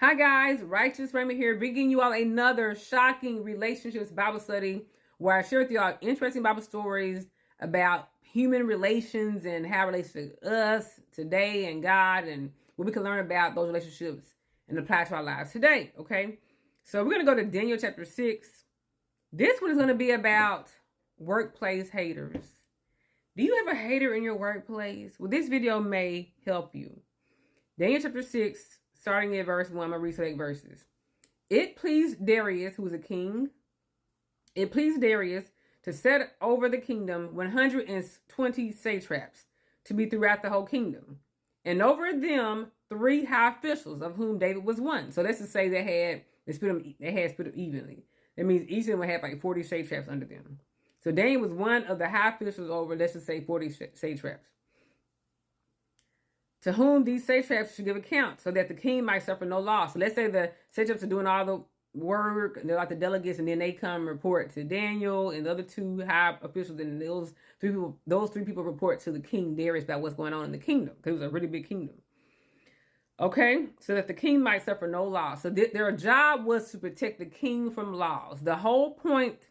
Hi guys, Righteous Raymond here, bringing you all another shocking relationships Bible study where I share with you all interesting Bible stories about human relations and how it relates to us today and God and what we can learn about those relationships and apply to our lives today, okay? So we're going to go to Daniel chapter 6. This one is going to be about workplace haters. Do you have a hater in your workplace? Well, this video may help you. Daniel chapter 6, starting at verse 1, I'm going to read select verses. It pleased Darius, who was a king, it pleased Darius to set over the kingdom 120 satraps to be throughout the whole kingdom, and over them 3 high officials, of whom David was one. So let's just say they had split them evenly. That means each of them would have like 40 satraps under them. So Daniel was one of the high officials over, let's just say, 40 satraps, to whom these satraps should give account, so that the king might suffer no loss. So let's say the satraps are doing all the work, and they're like the delegates, and then they come report to Daniel and the other 2 high officials, and those three people report to the king Darius about what's going on in the kingdom, because it was a really big kingdom. Okay, so that the king might suffer no loss. So their job was to protect the king from loss. The whole point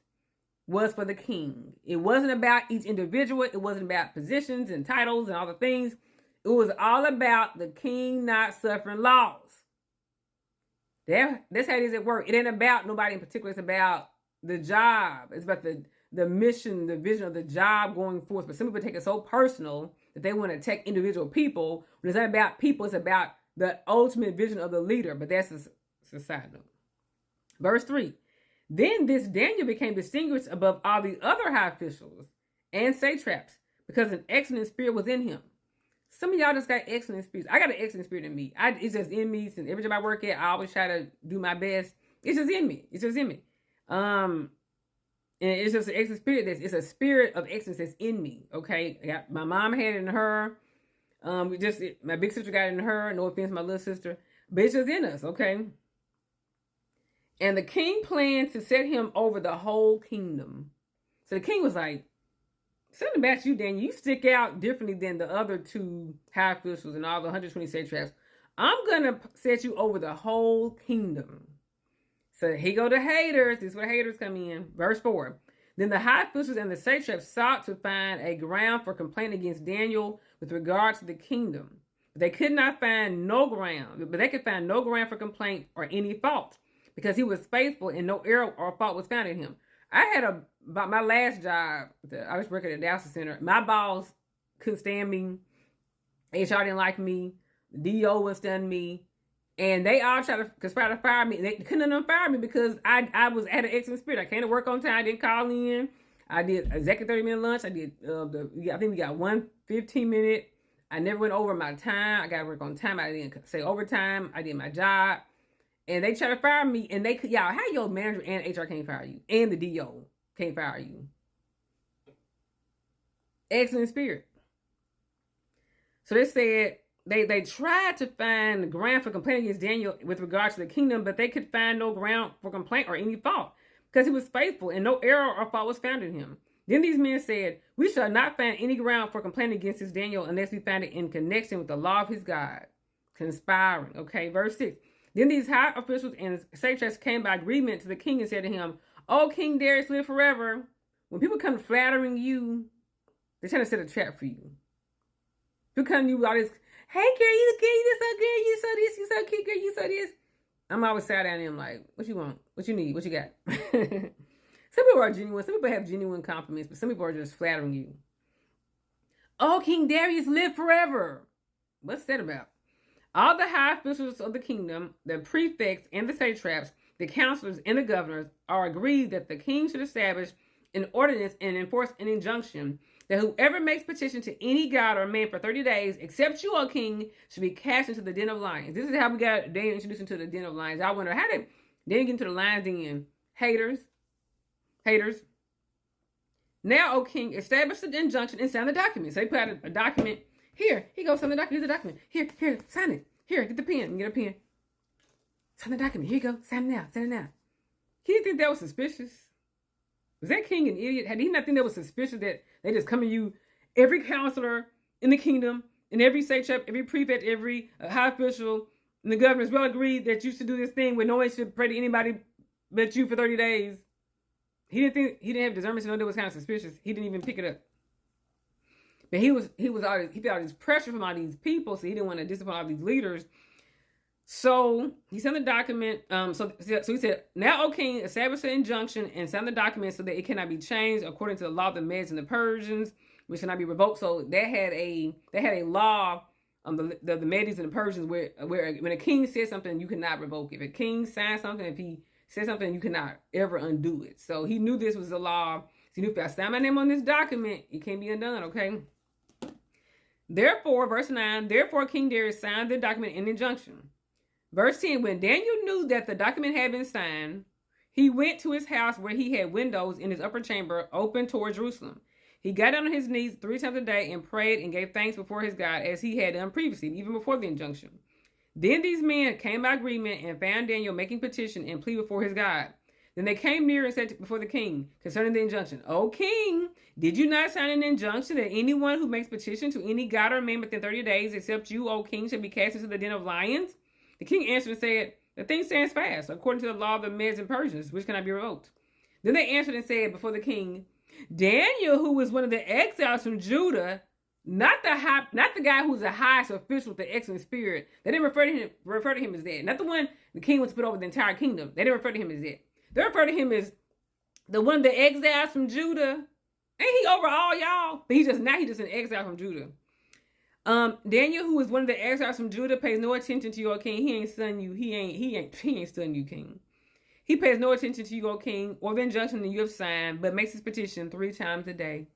was for the king. It wasn't about each individual. It wasn't about positions and titles and all the things. It was all about the king not suffering loss. That's how it is at work. It ain't about nobody in particular. It's about the job. It's about the mission, the vision of the job going forth. But some people take it so personal that they want to attack individual people. When it's not about people, it's about the ultimate vision of the leader. But that's a side note. Verse 3. Then this Daniel became distinguished above all the other high officials and satraps, because an excellent spirit was in him. Some of y'all just got excellent spirits. I got an excellent spirit in me. It's just in me. Since every job I work at, I always try to do my best. It's just in me. It's just in me. And it's just an excellent spirit. It's a spirit of excellence that's in me. Okay, my mom had it in her. My big sister got it in her. No offense, my little sister, but it's just in us. Okay. And the king planned to set him over the whole kingdom. So the king was like, something about you, Daniel. You stick out differently than the other 2 high officials and all the 120 satraps. I'm going to set you over the whole kingdom. So here go the haters. This is where haters come in. Verse 4. Then the high officials and the satraps sought to find a ground for complaint against Daniel with regard to the kingdom. But they could find no ground for complaint or any fault, because he was faithful and no error or fault was found in him. I had about my last job, I was working at the Dallas Center. My boss couldn't stand me. HR didn't like me. The DO wouldn't stand me. And they all tried to conspire to fire me. They couldn't fire me because I had an excellent spirit. I came to work on time. I didn't call in. I did executive 30-minute lunch. I did, I think we got 1 15-minute. I never went over my time. I got to work on time. I didn't say overtime. I did my job. And they tried to fire me, and how your manager and HR can't fire you, and the DO can't fire you? Excellent spirit. So they said they tried to find the ground for complaint against Daniel with regard to the kingdom, but they could find no ground for complaint or any fault, because he was faithful and no error or fault was found in him. Then these men said, we shall not find any ground for complaint against this Daniel unless we find it in connection with the law of his God. Conspiring. Okay, verse 6. Then these high officials and satraps came by agreement to the king and said to him, "O King Darius, live forever." When people come flattering you, they're trying to set a trap for you. People come to you with all this, "Hey girl, you good, you so good, you so this, you so cute, girl, you so this." I'm always sat down and I'm like, what you want? What you need? What you got? Some people are genuine. Some people have genuine compliments, but some people are just flattering you. "Oh, King Darius, live forever." What's that about? All the high officials of the kingdom, the prefects and the satraps, the counselors and the governors, are agreed that the king should establish an ordinance and enforce an injunction that whoever makes petition to any god or man for 30 days, except you, O king, should be cast into the den of lions. This is how we got Daniel introduced into the den of lions. I wonder, how did Daniel get into the lions den? Haters. Now, O king, establish the injunction and sign the document. So they put out a document. Here go, sign the document. Here's the document. Here, sign it. Here, get the pen. Get a pen. Sign the document. Here you go. Sign it now. Sign it now. He didn't think that was suspicious. Was that king an idiot? Had he not think that was suspicious that they just come to you, every counselor in the kingdom, and every satrap, every prefect, every high official, And the governor as well agreed that you should do this thing where no one should pray to anybody but you for 30 days. He didn't have discernment to know that was kind of suspicious. He didn't even pick it up. But he felt all this pressure from all these people, so he didn't want to discipline all these leaders. So he sent the document. So he said, "Now, O king, establish an injunction and send the document so that it cannot be changed according to the law of the Medes and the Persians, which cannot be revoked." So they had a law the Medes and the Persians where when a king says something, you cannot revoke it. If a king signs something, if he says something, you cannot ever undo it. So he knew this was the law. So he knew if I sign my name on this document, it can't be undone. Okay. Therefore, verse 9, therefore King Darius signed the document in injunction. Verse 10, when Daniel knew that the document had been signed, he went to his house where he had windows in his upper chamber open toward Jerusalem. He got down on his knees 3 times a day and prayed and gave thanks before his God as he had done previously, even before the injunction. Then these men came by agreement and found Daniel making petition and plea before his God. Then they came near and said before the king concerning the injunction, O king, did you not sign an injunction that anyone who makes petition to any god or man within 30 days, except you, O king, shall be cast into the den of lions? The king answered and said, the thing stands fast, according to the law of the Medes and Persians, which cannot be revoked. Then they answered and said before the king, Daniel, who was one of the exiles from Judah, not the guy who's the highest official with the excellent spirit. They didn't refer to him as that. Not the one the king was to put over the entire kingdom. They didn't refer to him as that. They refer to him as the one of the exiles from Judah. Ain't he over all y'all? But he's just an exile from Judah. Daniel, who is one of the exiles from Judah, pays no attention to you, O king. He ain't stunned you. He ain't stunned you, king. He pays no attention to you, O king, or the injunction that you have signed, but makes his petition 3 times a day.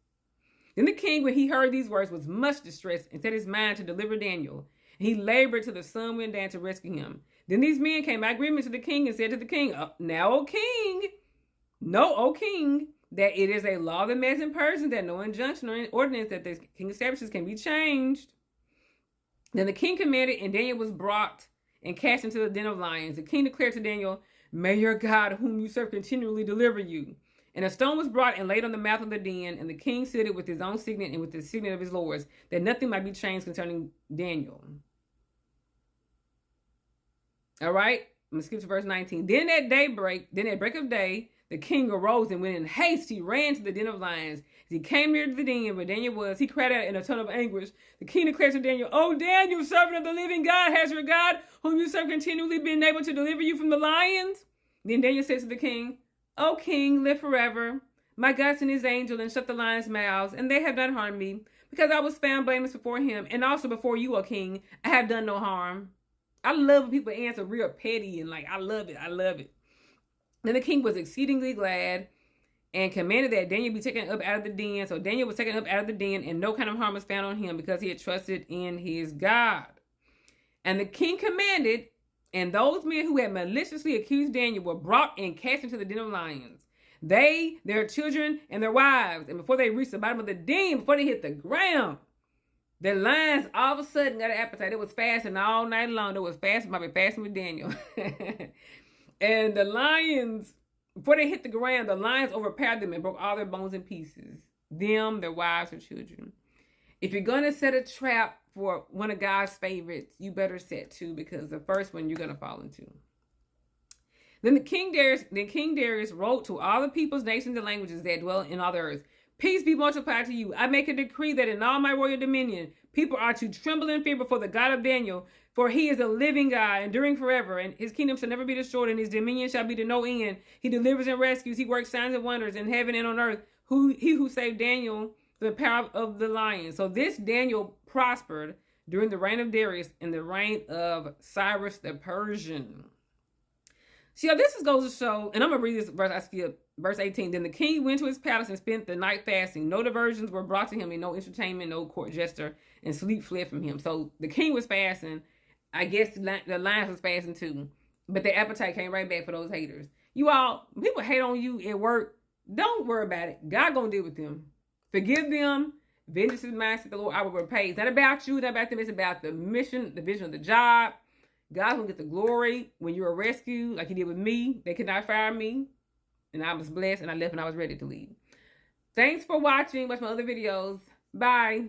Then the king, when he heard these words, was much distressed and set his mind to deliver Daniel. And he labored till the sun went down to rescue him. Then these men came by agreement to the king and said to the king, now, O king, know, O king, that it is a law of the Medes and Persians that no injunction or ordinance that the king establishes can be changed. Then the king commanded, and Daniel was brought and cast into the den of lions. The king declared to Daniel, may your God, whom you serve, continually deliver you. And a stone was brought and laid on the mouth of the den, and the king sealed it with his own signet and with the signet of his lords, that nothing might be changed concerning Daniel. All right, I'm going to skip to verse 19. Then at break of day, the king arose and went in haste. He ran to the den of lions. As he came near to the den where Daniel was, he cried out in a tone of anguish. The king declared to Daniel, O Daniel, servant of the living God, has your God, whom you serve, continually been able to deliver you from the lions? Then Daniel said to the king, O king, live forever. My God sent his angel and shut the lions' mouths, and they have not harmed me, because I was found blameless before him, and also before you, O king. I have done no harm. I love when people answer real petty and I love it. I love it. Then the king was exceedingly glad and commanded that Daniel be taken up out of the den. So Daniel was taken up out of the den, and no kind of harm was found on him because he had trusted in his God. And the king commanded, and those men who had maliciously accused Daniel were brought and cast into the den of lions. They, their children, and their wives. And before they reached the bottom of the den, before they hit the ground, the lions all of a sudden got an appetite. It was fasting all night long. It was fasting, probably fasting with Daniel. And the lions, before they hit the ground, the lions overpowered them and broke all their bones in pieces. Them, their wives, and children. If you're going to set a trap for one of God's favorites, you better set 2, because the first one you're going to fall into. Then King Darius wrote to all the peoples, nations, and languages that dwell in all the earth. Peace be multiplied to you. I make a decree that in all my royal dominion, people are to tremble in fear before the God of Daniel, for he is a living God, enduring forever, and his kingdom shall never be destroyed, and his dominion shall be to no end. He delivers and rescues. He works signs and wonders in heaven and on earth. He who saved Daniel from the power of the lion. So this Daniel prospered during the reign of Darius and the reign of Cyrus the Persian. See, this goes to show, and I'm going to read this verse, I skip verse 18. Then the king went to his palace and spent the night fasting. No diversions were brought to him, and no entertainment, no court jester, and sleep fled from him. So the king was fasting. I guess the lions was fasting too. But their appetite came right back for those haters. You all, people hate on you at work. Don't worry about it. God going to deal with them. Forgive them. Vengeance is mine, said the Lord, I will repay. It's not about you, not about them. It's about the mission, the vision of the job. God's going to get the glory when you're rescued, like he did with me. They could not fire me. And I was blessed, and I left when I was ready to leave. Thanks for watching. Watch my other videos. Bye.